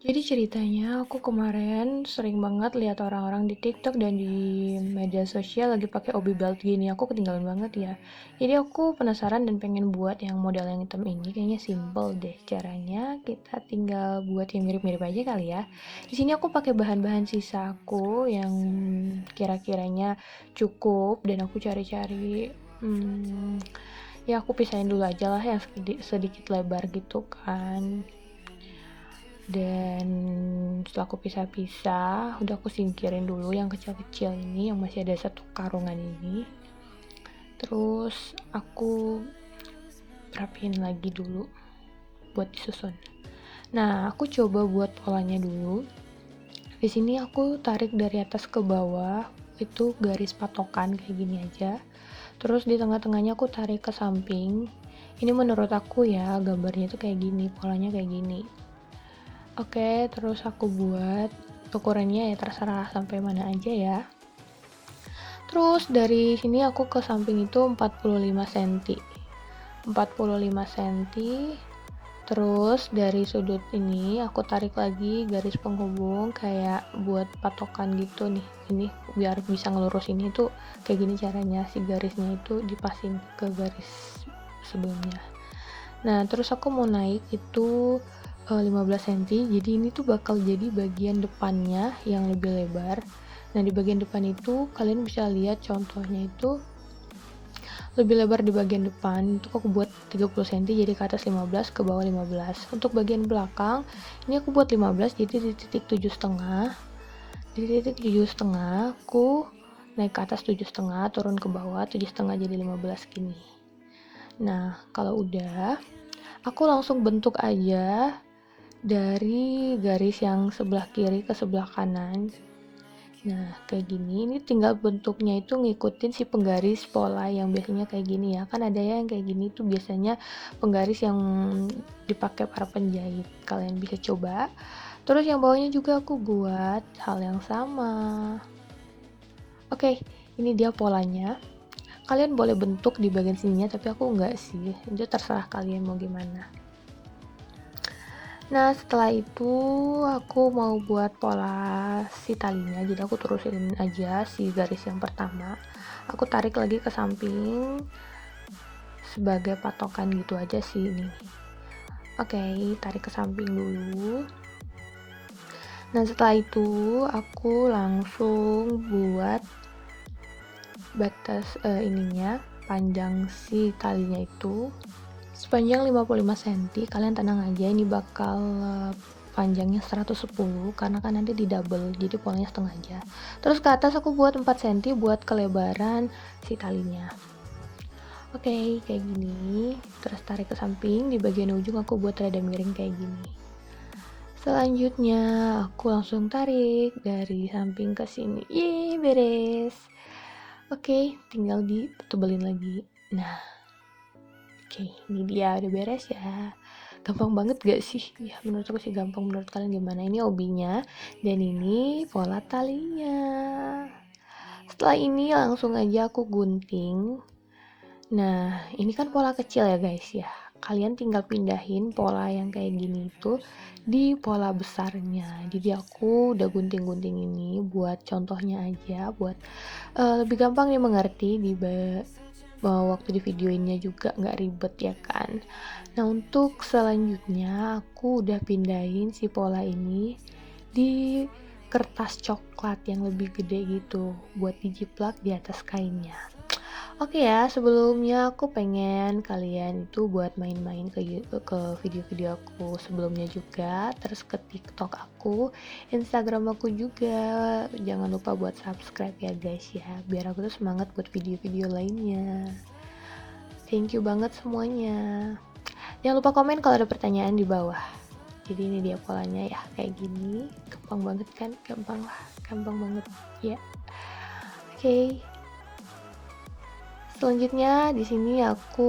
Jadi ceritanya aku kemarin sering banget lihat orang-orang di TikTok dan di media sosial lagi pakai obi belt gini. Aku ketinggalan banget ya. Jadi aku penasaran dan pengen buat yang model yang hitam ini. Kayaknya simple deh caranya. Kita tinggal buat yang mirip-mirip aja kali ya. Di sini aku pakai bahan-bahan sisa aku yang kira-kiranya cukup dan aku cari-cari. Ya aku pisahin dulu aja lah yang sedikit lebar gitu kan. Dan setelah aku pisah-pisah, udah aku singkirin dulu yang kecil-kecil ini, yang masih ada satu karungan ini. Terus aku rapiin lagi dulu buat disusun. Nah, aku coba buat polanya dulu. Di sini aku tarik dari atas ke bawah, itu garis patokan kayak gini aja. Terus di tengah-tengahnya aku tarik ke samping. Ini menurut aku ya, gambarnya itu kayak gini, polanya kayak gini. Oke, terus aku buat ukurannya ya terserah sampai mana aja ya. Terus dari sini aku ke samping itu 45 cm. 45 cm. Terus dari sudut ini aku tarik lagi garis penghubung kayak buat patokan gitu nih. Ini biar bisa ngelurusin itu kayak gini caranya, si garisnya itu dipasin ke garis sebelumnya. Nah, terus aku mau naik itu 15 cm. Jadi ini tuh bakal jadi bagian depannya yang lebih lebar. Nah, di bagian depan itu kalian bisa lihat contohnya itu lebih lebar di bagian depan. Untuk aku buat 30 cm jadi ke atas 15, ke bawah 15. Untuk bagian belakang ini aku buat 15 jadi di titik 7,5. Di titik 7,5 aku naik ke atas 7,5, turun ke bawah 7,5 jadi 15 gini. Nah, kalau udah aku langsung bentuk aja dari garis yang sebelah kiri ke sebelah kanan. Nah, kayak gini. Ini tinggal bentuknya itu ngikutin si penggaris pola yang biasanya kayak gini ya. Kan ada ya yang kayak gini tuh biasanya penggaris yang dipakai para penjahit. Kalian bisa coba. Terus yang bawahnya juga aku buat hal yang sama. Oke, ini dia polanya. Kalian boleh bentuk di bagian sininya, tapi aku enggak sih. Itu terserah kalian mau gimana. Nah, setelah itu aku mau buat pola si talinya. Jadi aku terusin aja si garis yang pertama. Aku tarik lagi ke samping sebagai patokan gitu aja sih ini. Oke, tarik ke samping dulu. Nah, setelah itu aku langsung buat batas ininya, panjang si talinya itu sepanjang 55 cm. Kalian tenang aja, ini bakal panjangnya 110 karena kan nanti di double, jadi polanya setengah aja. Terus ke atas aku buat 4 cm buat kelebaran si talinya. Oke, kayak gini. Terus tarik ke samping, di bagian ujung aku buat rada miring kayak gini. Selanjutnya aku langsung tarik dari samping ke sini. Yeay, beres. Oke, tinggal ditebelin lagi. Nah, oke, ini dia udah beres ya. Gampang banget gak sih? Ya menurut aku sih gampang, menurut kalian gimana? Ini obinya dan ini pola talinya. Setelah ini langsung aja aku gunting. Nah, ini kan pola kecil ya guys ya. Kalian tinggal pindahin pola yang kayak gini itu di pola besarnya. Jadi aku udah gunting-gunting ini buat contohnya aja, buat lebih gampang nih mengerti di waktu di videoinnya juga nggak ribet ya kan. Nah, untuk selanjutnya aku udah pindahin si pola ini di kertas coklat yang lebih gede gitu buat dijiplak di atas kainnya. Oke ya, sebelumnya aku pengen kalian itu buat main-main ke video-video aku sebelumnya juga, terus ke TikTok aku, Instagram aku juga. Jangan lupa buat subscribe ya guys ya, biar aku tuh semangat buat video-video lainnya. Thank you banget semuanya. Jangan lupa komen kalau ada pertanyaan di bawah. Jadi ini dia polanya ya, kayak gini. Gampang banget kan? Gampang lah, gampang banget ya. Oke. Selanjutnya di sini aku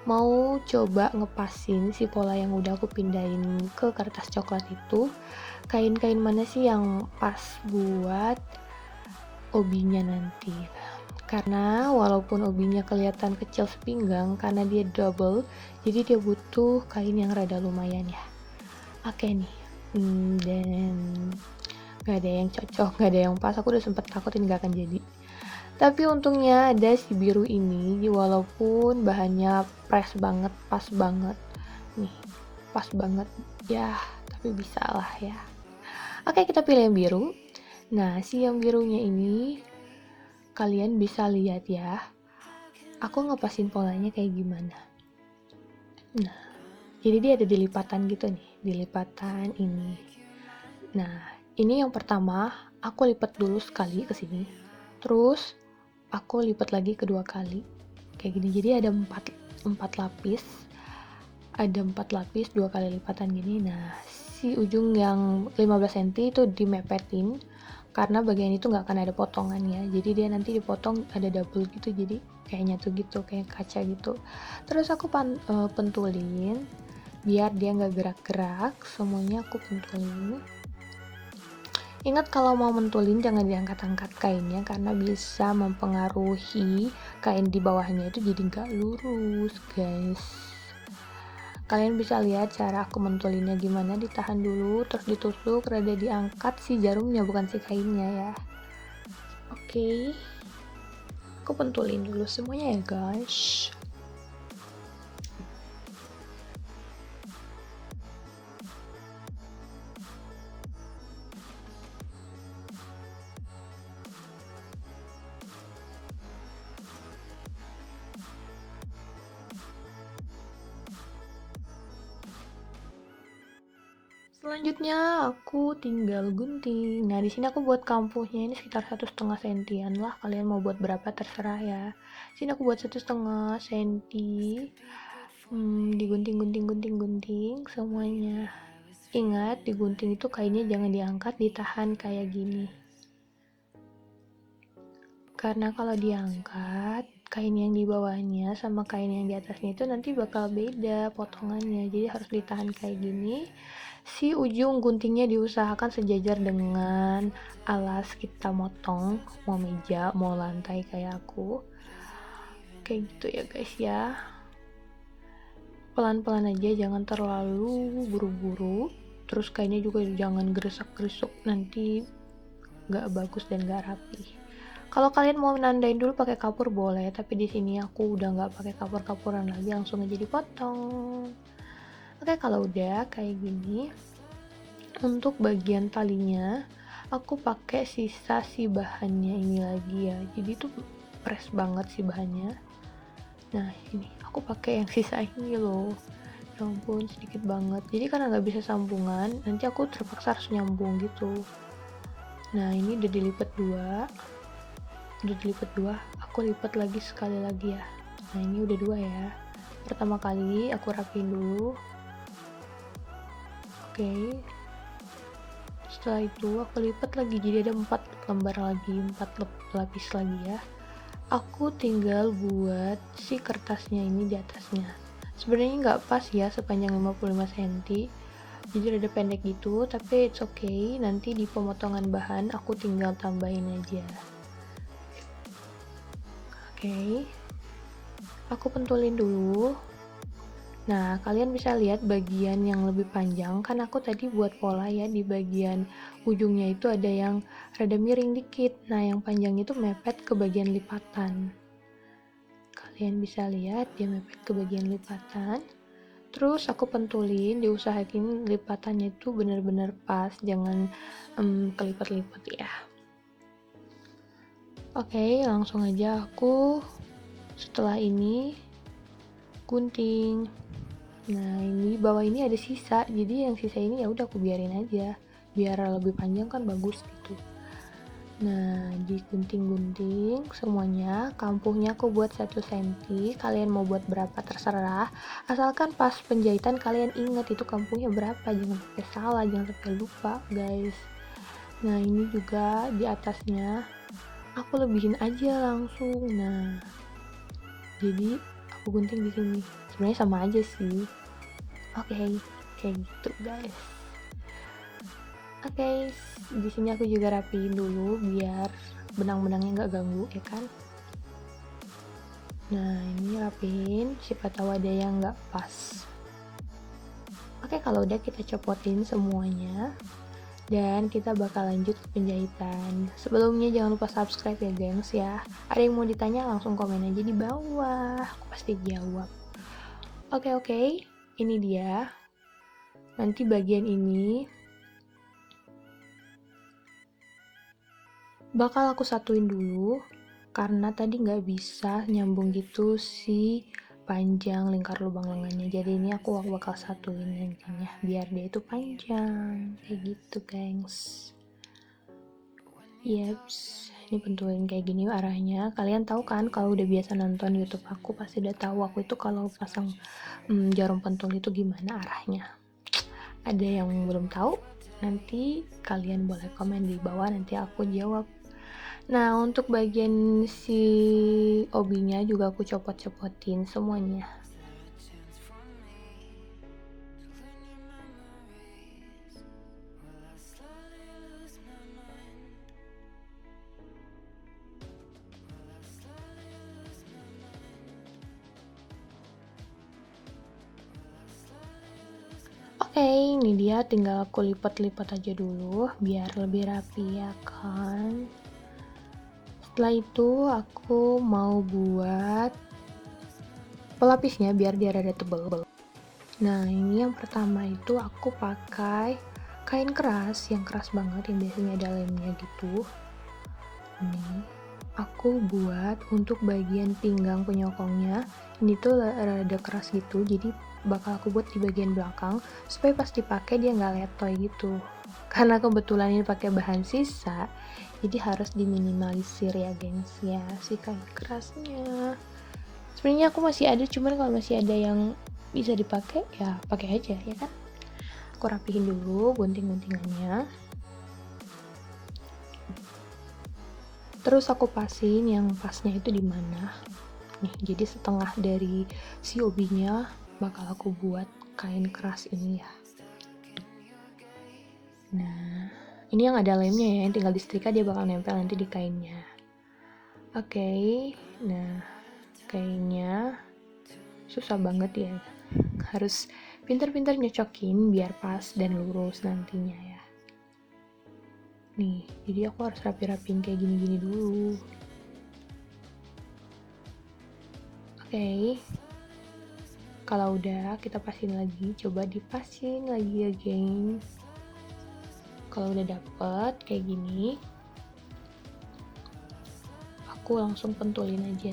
mau coba ngepasin si pola yang udah aku pindahin ke kertas coklat itu. Kain-kain mana sih yang pas buat obinya nanti. Karena walaupun obinya kelihatan kecil sepinggang karena dia double, jadi dia butuh kain yang rada lumayan ya. Oke nih, dan gak ada yang cocok, gak ada yang pas. Aku udah sempet takut ini gak akan jadi. Tapi untungnya ada si biru ini, walaupun bahannya fresh banget, pas banget. Nih, pas banget. Ya, tapi bisa lah ya. Oke, kita pilih yang biru. Nah, si yang birunya ini, kalian bisa lihat ya. Aku ngepasin polanya kayak gimana. Nah, jadi dia ada di lipatan gitu nih, di lipatan ini. Nah, ini yang pertama, aku lipat dulu sekali ke sini. Terus aku lipat lagi kedua kali. Kayak gini. Jadi ada 4 lapis. Ada 4 lapis 2 kali lipatan gini. Nah, si ujung yang 15 cm itu dimepetin karena bagian itu nggak akan ada potongannya. Jadi dia nanti dipotong ada double gitu. Jadi kayak nyatu gitu, kayak kaca gitu. Terus aku pentulin biar dia nggak gerak-gerak. Semuanya aku pentulin. Ingat kalau mau mentulin jangan diangkat-angkat kainnya karena bisa mempengaruhi kain di bawahnya itu jadi nggak lurus, guys. Kalian bisa lihat cara aku mentulinnya gimana. Ditahan dulu, terus ditusuk, rada diangkat si jarumnya bukan si kainnya ya. Oke. Aku pentulin dulu semuanya ya, guys. Selanjutnya aku tinggal gunting. Nah, di sini aku buat kampuhnya ini sekitar 1,5 sentian lah. Kalian mau buat berapa terserah ya. Sini aku buat 1,5 senti. Digunting semuanya. Ingat, digunting itu kainnya jangan diangkat, ditahan kayak gini. Karena kalau diangkat, kain yang di bawahnya sama kain yang di atasnya itu nanti bakal beda potongannya. Jadi harus ditahan kayak gini. Si ujung guntingnya diusahakan sejajar dengan alas kita motong, mau meja, mau lantai kayak aku. Kayak gitu ya guys ya. Pelan-pelan aja, jangan terlalu buru-buru. Terus kainnya juga jangan geresak-geresuk, nanti gak bagus dan gak rapi. Kalau kalian mau nandain dulu pakai kapur boleh, tapi di sini aku udah nggak pakai kapur-kapuran lagi, langsung aja dipotong. Oke, kalau udah kayak gini, untuk bagian talinya aku pakai sisa si bahannya ini lagi ya. Jadi tuh fresh banget si bahannya. Nah, ini aku pakai yang sisa ini loh. Ya ampun, sedikit banget. Jadi karena nggak bisa sambungan, nanti aku terpaksa harus nyambung gitu. Nah, ini udah dilipat dua, aku lipat lagi sekali lagi ya. Nah, ini udah 2 ya. Pertama kali aku rapiin dulu. Oke. Setelah itu aku lipat lagi, jadi ada 4 lembar lagi, 4 lapis lagi ya. Aku tinggal buat si kertasnya ini di atasnya. Sebenarnya nggak pas ya sepanjang 55 cm, jadi rada pendek gitu, tapi it's okay. Nanti di pemotongan bahan aku tinggal tambahin aja. Oke. Aku pentulin dulu. Nah, kalian bisa lihat bagian yang lebih panjang, kan aku tadi buat pola ya, di bagian ujungnya itu ada yang rada miring dikit. Nah, yang panjang itu mepet ke bagian lipatan. Kalian bisa lihat dia mepet ke bagian lipatan. Terus aku pentulin, diusahain lipatannya itu benar-benar pas, jangan kelipat-lipat ya. Oke, langsung aja aku setelah ini gunting. Nah, ini bawah ini ada sisa, jadi yang sisa ini ya udah aku biarin aja, biar lebih panjang kan bagus gitu. Nah, digunting-gunting semuanya. Kampuhnya aku buat 1 cm. Kalian mau buat berapa terserah, asalkan pas penjahitan kalian ingat itu kampuhnya berapa, jangan sampai salah, jangan sampai lupa guys. Nah, ini juga di atasnya aku lebihin aja langsung. Nah, jadi aku gunting di sini. Sebenarnya sama aja sih. Oke, kayak gitu guys. Oke, di sini aku juga rapiin dulu biar benang-benangnya nggak ganggu ya kan. Nah, ini rapiin, siapa tahu ada yang nggak pas. Oke, kalau udah kita copotin semuanya dan kita bakal lanjut ke penjahitan. Sebelumnya jangan lupa subscribe ya gengs ya. Ada yang mau ditanya langsung komen aja di bawah, aku pasti jawab. Oke, ini dia. Nanti bagian ini bakal aku satuin dulu karena tadi nggak bisa nyambung gitu si panjang lingkar lubang lengannya. Jadi ini aku bakal satuin nantinya biar dia itu panjang kayak gitu gengs. Yeps, ini pentulin kayak gini arahnya. Kalian tahu kan kalau udah biasa nonton YouTube aku pasti udah tahu aku itu kalau pasang jarum pentul itu gimana arahnya. Ada yang belum tahu? Nanti kalian boleh komen di bawah, nanti aku jawab. Nah, untuk bagian si obinya juga aku copot-copotin semuanya. Oke, ini dia, tinggal aku lipat-lipat aja dulu biar lebih rapi ya kan. Setelah itu aku mau buat pelapisnya biar dia rada tebal. Nah, ini yang pertama itu aku pakai kain keras, yang keras banget, yang biasanya ada lemnya gitu. Ini aku buat untuk bagian pinggang penyokongnya. Ini tuh rada keras gitu, jadi bakal aku buat di bagian belakang supaya pas dipakai dia nggak letoy gitu. Karena kebetulan ini pakai bahan sisa, jadi harus diminimalisir ya gengs ya si kain kerasnya. Sebenarnya aku masih ada, cuman kalau masih ada yang bisa dipakai ya pakai aja ya kan. Aku rapihin dulu gunting-guntingannya. Terus aku pasin yang pasnya itu di mana. Nih, jadi setengah dari si obinya bakal aku buat kain keras ini ya. Nah, ini yang ada lemnya ya, yang tinggal disetrika dia bakal nempel nanti di kainnya. Oke, nah kayaknya susah banget ya. Harus pintar-pintar nyocokin biar pas dan lurus nantinya ya. Nih, jadi aku harus rapi-rapiin kayak gini-gini dulu. Oke. Kalau udah, kita pasin lagi. Coba dipasin lagi ya, geng. Kalau udah dapet kayak gini, aku langsung pentulin aja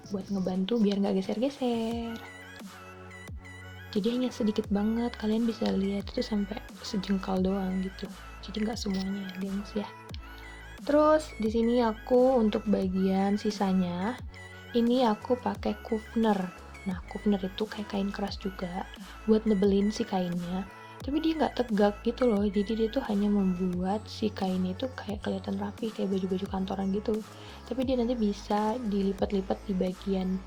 buat ngebantu biar nggak geser-geser. Jadi hanya sedikit banget, kalian bisa lihat itu sampai sejengkal doang gitu. Jadi nggak semuanya ya, gengs ya. Terus di sini aku untuk bagian sisanya, ini aku pakai Kufner. Nah, Kufner itu kayak kain keras juga buat nebelin si kainnya. Tapi dia nggak tegak gitu loh, jadi dia tuh hanya membuat si kainnya itu kayak kelihatan rapi, kayak baju-baju kantoran gitu. Tapi dia nanti bisa dilipat-lipat di bagian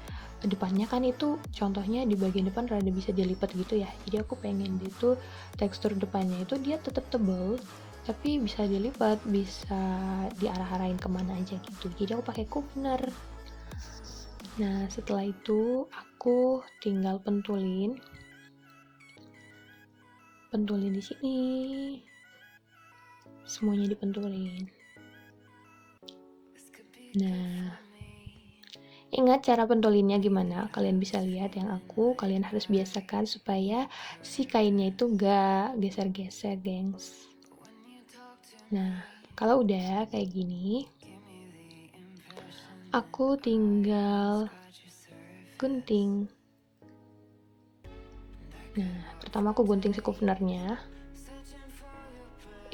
depannya kan, itu contohnya di bagian depan rada bisa dilipat gitu ya. Jadi aku pengen dia tuh tekstur depannya itu dia tetap tebal, tapi bisa dilipat, bisa diarah-arahin kemana aja gitu. Jadi aku pakai Kufner. Nah, setelah itu aku tinggal pentulin di sini. Semuanya dipentulin. Nah, ingat cara pentulinnya gimana? Kalian bisa lihat yang kalian harus biasakan supaya si kainnya itu gak geser-geser, gengs. Nah, kalau udah kayak gini, aku tinggal gunting. Nah, pertama aku gunting si Kufnernya.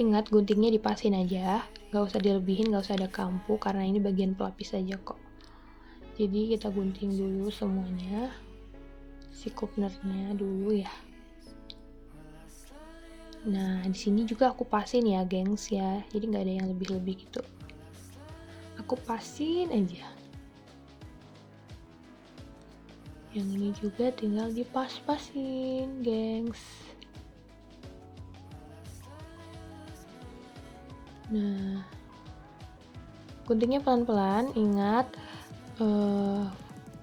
Ingat guntingnya dipasin aja, gak usah dilebihin, gak usah ada kampu karena ini bagian pelapis aja kok. Jadi kita gunting dulu semuanya, si Kufnernya dulu ya. Nah, di sini juga aku pasin ya, gengs ya. Jadi nggak ada yang lebih-lebih gitu. Aku pasin aja. Yang ini juga tinggal dipas-pasin, gengs. Nah, guntingnya pelan-pelan. Ingat,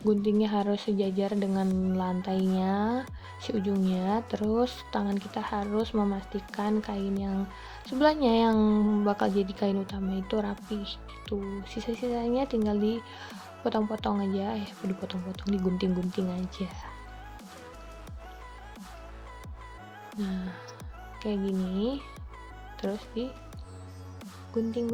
guntingnya harus sejajar dengan lantainya. si ujungnya. Terus tangan kita harus memastikan kain yang sebelahnya yang bakal jadi kain utama itu rapih gitu. Sisa-sisanya tinggal dipotong-potong aja, dipotong-potong, digunting-gunting aja. Nah, kayak gini. Terus gunting.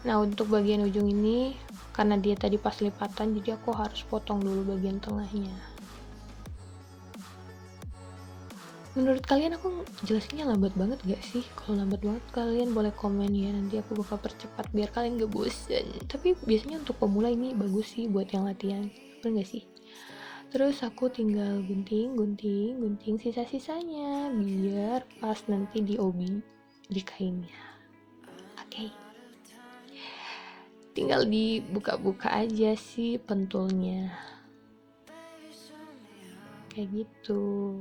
Nah, untuk bagian ujung ini karena dia tadi pas lipatan, jadi aku harus potong dulu bagian tengahnya. Menurut kalian aku jelasinnya lambat banget gak sih? Kalau lambat banget kalian boleh komen ya, nanti aku bakal percepat biar kalian gak bosen. Tapi biasanya untuk pemula ini bagus sih buat yang latihan, bener gak sih? Terus aku tinggal gunting sisa-sisanya biar pas nanti di obi di kainnya. Oke. Tinggal dibuka-buka aja sih pentulnya. Kayak gitu.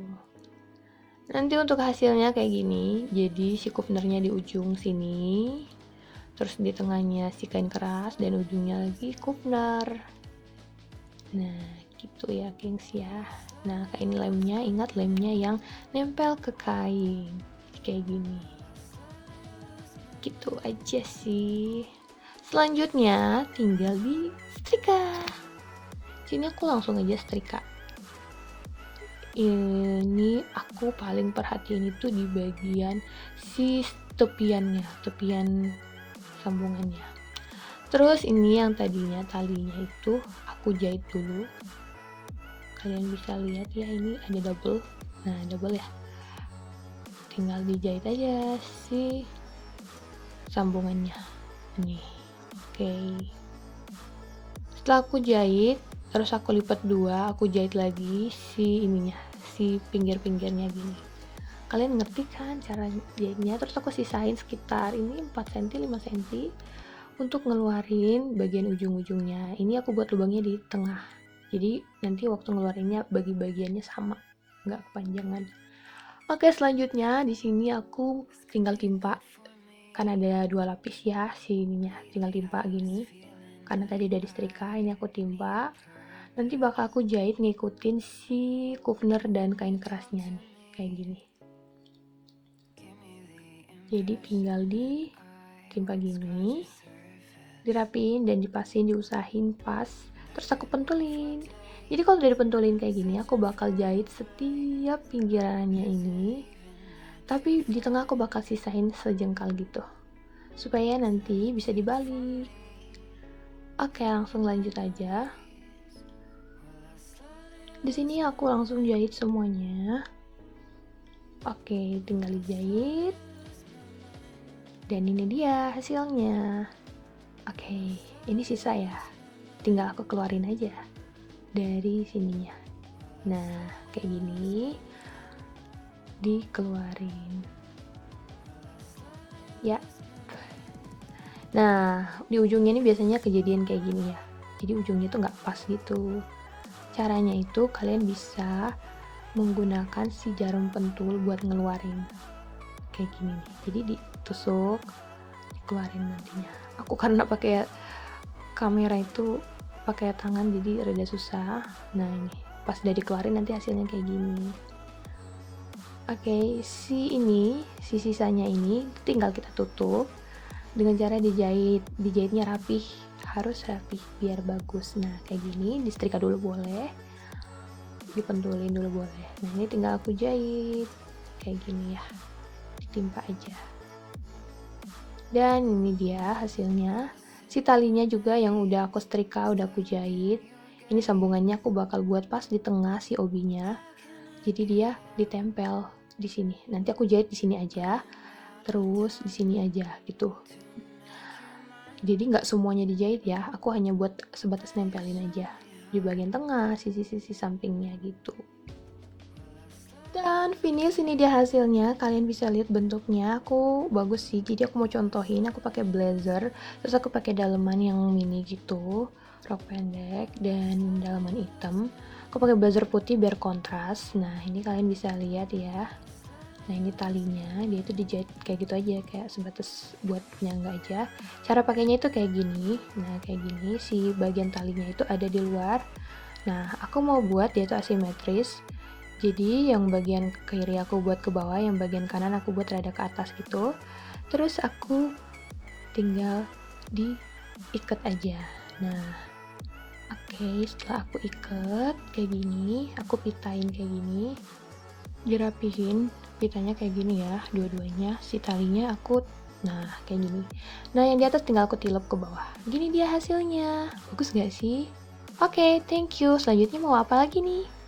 Nanti untuk hasilnya kayak gini. Jadi si kufnernya di ujung sini, terus di tengahnya si kain keras dan ujungnya lagi kufner. Nah, gitu ya gengs ya. Nah, kain lemnya, ingat lemnya yang nempel ke kain kayak gini. Gitu aja sih. Selanjutnya tinggal di setrika. Sini aku langsung aja setrika. Ini aku paling perhatiin itu di bagian si tepian sambungannya. Terus ini yang tadinya talinya itu aku jahit dulu. Kalian bisa lihat ya, ini ada double. Nah, double ya. Tinggal dijahit aja si sambungannya. Nih. Oke. Setelah aku jahit, terus aku lipat dua, aku jahit lagi si pinggir-pinggirnya gini. Kalian ngerti kan cara jahitnya? Terus aku sisain sekitar ini 4 cm 5 cm untuk ngeluarin bagian ujung-ujungnya. Ini aku buat lubangnya di tengah, jadi nanti waktu ngeluarinnya bagi-bagiannya sama, nggak kepanjangan. Oke, selanjutnya di sini aku tinggal timpa, kan ada 2 lapis ya sininya, tinggal timpa gini. Karena tadi udah disetrika, ini aku timpa. Nanti bakal aku jahit ngikutin si kufner dan kain kerasnya nih, kayak gini. Jadi tinggal ditimpa gini, dirapiin dan dipasin, diusahin pas. Terus aku pentulin. Jadi kalau udah dipentulin kayak gini, aku bakal jahit setiap pinggirannya ini. Tapi di tengah aku bakal sisain sejengkal gitu, supaya nanti bisa dibalik. Oke, langsung lanjut aja. Di sini aku langsung jahit semuanya. Oke, tinggal dijahit. Dan ini dia hasilnya. Oke, ini sisa ya. Tinggal aku keluarin aja dari sininya. Nah, kayak gini. Dikeluarin. Ya. Nah, di ujungnya ini biasanya kejadian kayak gini ya. Jadi ujungnya tuh nggak pas gitu. Caranya itu kalian bisa menggunakan si jarum pentul buat ngeluarin kayak gini nih. Jadi ditusuk, dikeluarin nantinya. Aku karena pakai kamera itu pakai tangan jadi rada susah. Nah, ini pas udah dikeluarin nanti hasilnya kayak gini. Oke, si sisanya ini tinggal kita tutup dengan cara dijahitnya rapih, harus rapih biar bagus. Nah, kayak gini, disetrika dulu boleh, dipentulin dulu boleh. Nah, ini tinggal aku jahit kayak gini ya, ditimpa aja. Dan ini dia hasilnya. Si talinya juga yang udah aku setrika, udah aku jahit. Ini sambungannya aku bakal buat pas di tengah si obinya, jadi dia ditempel di sini. Nanti aku jahit di sini aja, terus di sini aja gitu. Jadi nggak semuanya dijahit ya, aku hanya buat sebatas nempelin aja di bagian tengah, sisi-sisi sampingnya gitu. Dan finish, ini dia hasilnya. Kalian bisa lihat bentuknya, aku bagus sih. Jadi aku mau contohin, aku pakai blazer, terus aku pakai daleman yang mini gitu, rok pendek dan daleman hitam. Aku pakai blazer putih biar kontras. Nah, ini kalian bisa lihat ya. Nah, ini talinya, dia itu dijahit kayak gitu aja, kayak sebatas buat penyangga aja. Cara pakainya itu kayak gini. Nah, kayak gini, si bagian talinya itu ada di luar. Nah, aku mau buat dia tuh asimetris. Jadi yang bagian kiri aku buat ke bawah, yang bagian kanan aku buat rada ke atas gitu. Terus aku tinggal diikat aja. Nah, oke, setelah aku ikat kayak gini, aku pitain kayak gini, dirapihin pitanya kayak gini ya, dua-duanya. Si talinya aku, nah kayak gini. Nah, yang di atas tinggal aku tilep ke bawah. Gini dia hasilnya. Bagus gak sih? Oke, thank you. Selanjutnya mau apa lagi nih?